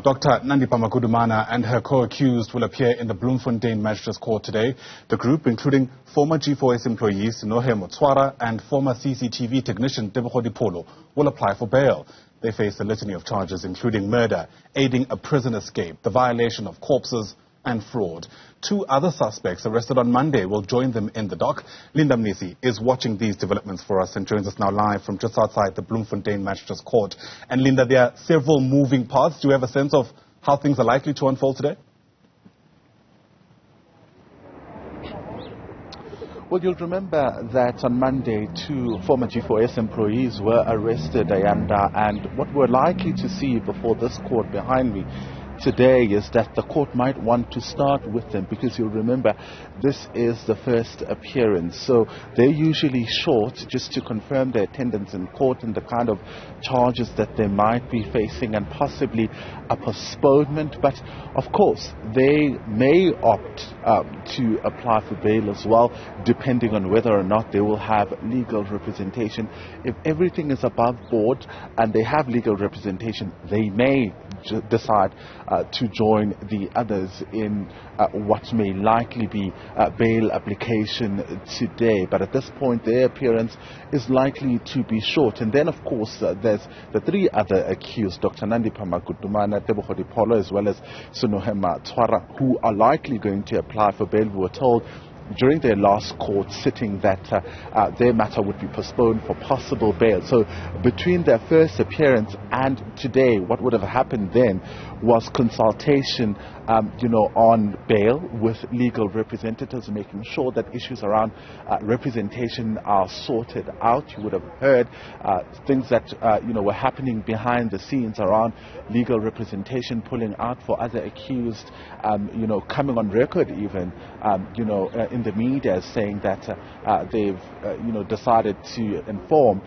Dr. Nandipha Magudumana and her co-accused will appear in the Bloemfontein Magistrate's Court today. The group, including former G4S employees Senohe Matsaora and former CCTV technician Teboho Lipholo, will apply for bail. They face a litany of charges, including murder, aiding a prison escape, the violation of corpses, and fraud. 2 other suspects arrested on Monday will join them in the dock. Mnisi is watching these developments for us and joins us now live from just outside the Bloemfontein Magistrate's Court. And Linda, there are several moving parts. Do you have a sense of how things are likely to unfold today? Well, you'll remember that on Monday, 2 former G4S employees were arrested, Ayanda, and what we're likely to see before this court behind me today is that the court might want to start with them, because you'll remember this is the first appearance, so they're usually short just to confirm their attendance in court and the kind of charges that they might be facing and possibly a postponement. But of course they may opt to apply for bail as well, depending on whether or not they will have legal representation. If everything is above board and they have legal representation, they may decide to join the others in what may likely be a bail application today. But at this point their appearance is likely to be short. And then of course there's the 3 other accused, Dr. Nandipha Magudumana, Teboho Lipholo, as well as Senohe Matsaora, who are likely going to apply for bail. We were told during their last court sitting that their matter would be postponed for possible bail. So between their first appearance and today, what would have happened then was consultation on bail with legal representatives, making sure that issues around representation are sorted out. You would have heard things that were happening behind the scenes around legal representation, pulling out for other accused, coming on record even in the media saying that they've decided to inform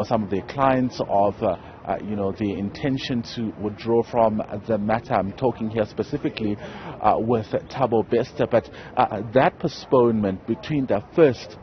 some of their clients of the intention to withdraw from the matter. I'm talking here specifically with Thabo Bester, but that postponement between their first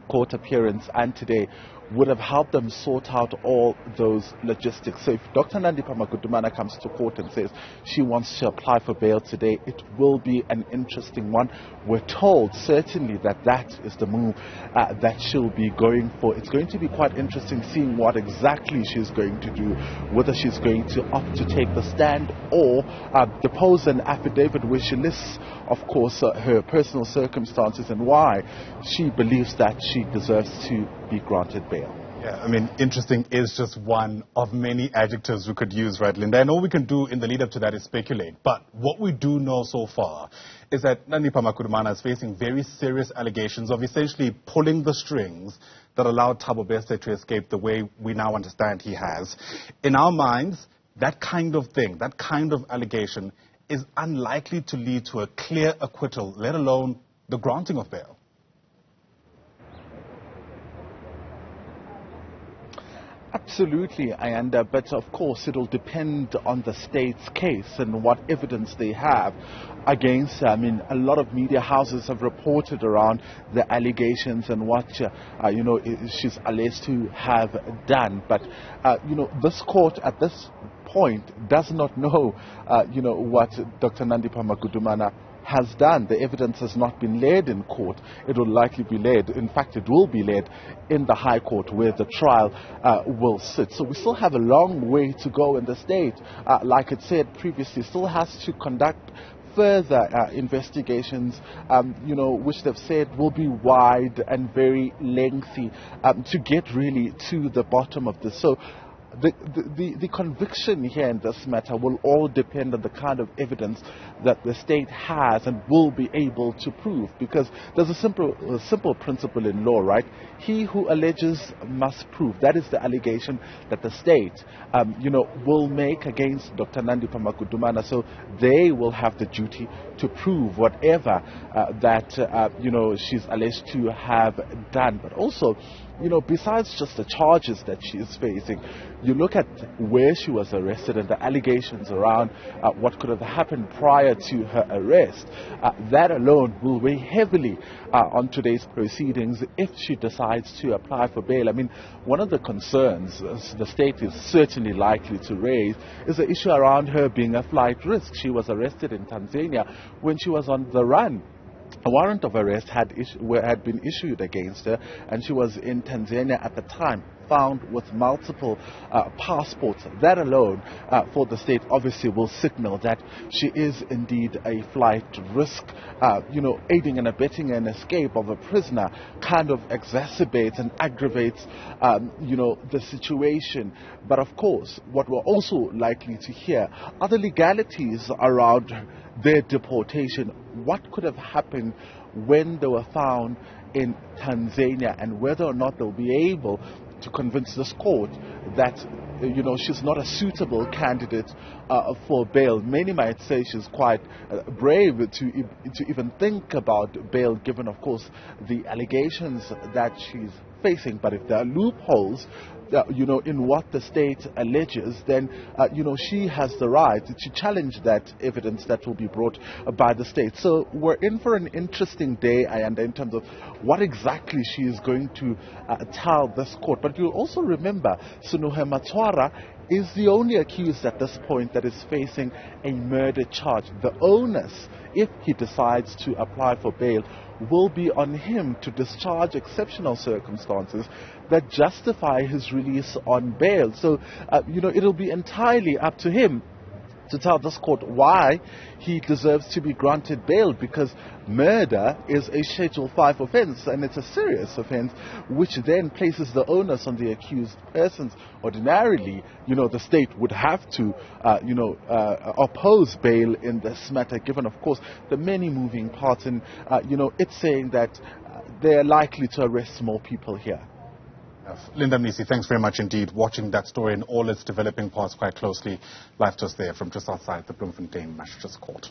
court appearance and today would have helped them sort out all those logistics. So if Dr. Nandipha Magudumana comes to court and says she wants to apply for bail today, it will be an interesting one. We're told certainly that that is the move that she'll be going for. It's going to be quite interesting seeing what exactly she's going to do, whether she's going to opt to take the stand or depose an affidavit where she lists, of course, her personal circumstances and why she believes that she deserves to be granted bail. Yeah, I mean, interesting is just one of many adjectives we could use, right, Linda? And all we can do in the lead up to that is speculate. But what we do know so far is that Nandipha Magudumana is facing very serious allegations of essentially pulling the strings that allowed Thabo Bester to escape the way we now understand he has. In our minds, that kind of thing, that kind of allegation is unlikely to lead to a clear acquittal, let alone the granting of bail. Absolutely, Ayanda, but of course it'll depend on the state's case and what evidence they have against her. I mean, a lot of media houses have reported around the allegations and what she's alleged to have done. But this court at this point does not know what Dr. Nandipha Magudumana has done. The evidence has not been laid in court. It will likely be laid, in fact it will be laid in the High Court where the trial will sit. So we still have a long way to go, and the state, like it said previously, still has to conduct further investigations, which they've said will be wide and very lengthy to get really to the bottom of this. So the conviction here in this matter will all depend on the kind of evidence that the state has and will be able to prove, because there's a simple principle in law, right? He who alleges must prove. That is the allegation that the state will make against Dr. Nandipha Magudumana. So they will have the duty to prove whatever that she's alleged to have done. But also besides just the charges that she is facing, you look at where she was arrested and the allegations around what could have happened prior to her arrest. That alone will weigh heavily on today's proceedings if she decides to apply for bail. I mean, one of the concerns the state is certainly likely to raise is the issue around her being a flight risk. She was arrested in Tanzania when she was on the run. A warrant of arrest had been issued against her, and she was in Tanzania at the time, found with multiple passports. That alone, for the state, obviously will signal that she is indeed a flight risk. Aiding and abetting an escape of a prisoner kind of exacerbates and aggravates, the situation. But of course, what we're also likely to hear are the legalities around their deportation. What could have happened when they were found in Tanzania, and whether or not they'll be able to convince this court that she's not a suitable candidate for bail. Many might say she's quite brave to even think about bail, given, of course, the allegations that she's facing. But if there are loopholes, in what the state alleges, then, she has the right to challenge that evidence that will be brought by the state. So we're in for an interesting day, Ayanda, in terms of what exactly she is going to tell this court. But you'll also remember, Senohe Matsaora is the only accused at this point that is facing a murder charge. The onus, if he decides to apply for bail, will be on him to discharge exceptional circumstances that justify his release on bail. So, it'll be entirely up to him to tell this court why he deserves to be granted bail, because murder is a Schedule 5 offense, and it's a serious offense, which then places the onus on the accused persons. Ordinarily, the state would have to, oppose bail in this matter, given, of course, the many moving parts, and, it's saying that they're likely to arrest more people here. Linda Mnisi, thanks very much indeed. Watching that story in all its developing parts quite closely. Live to us there from just outside the Bloemfontein Magistrates Court.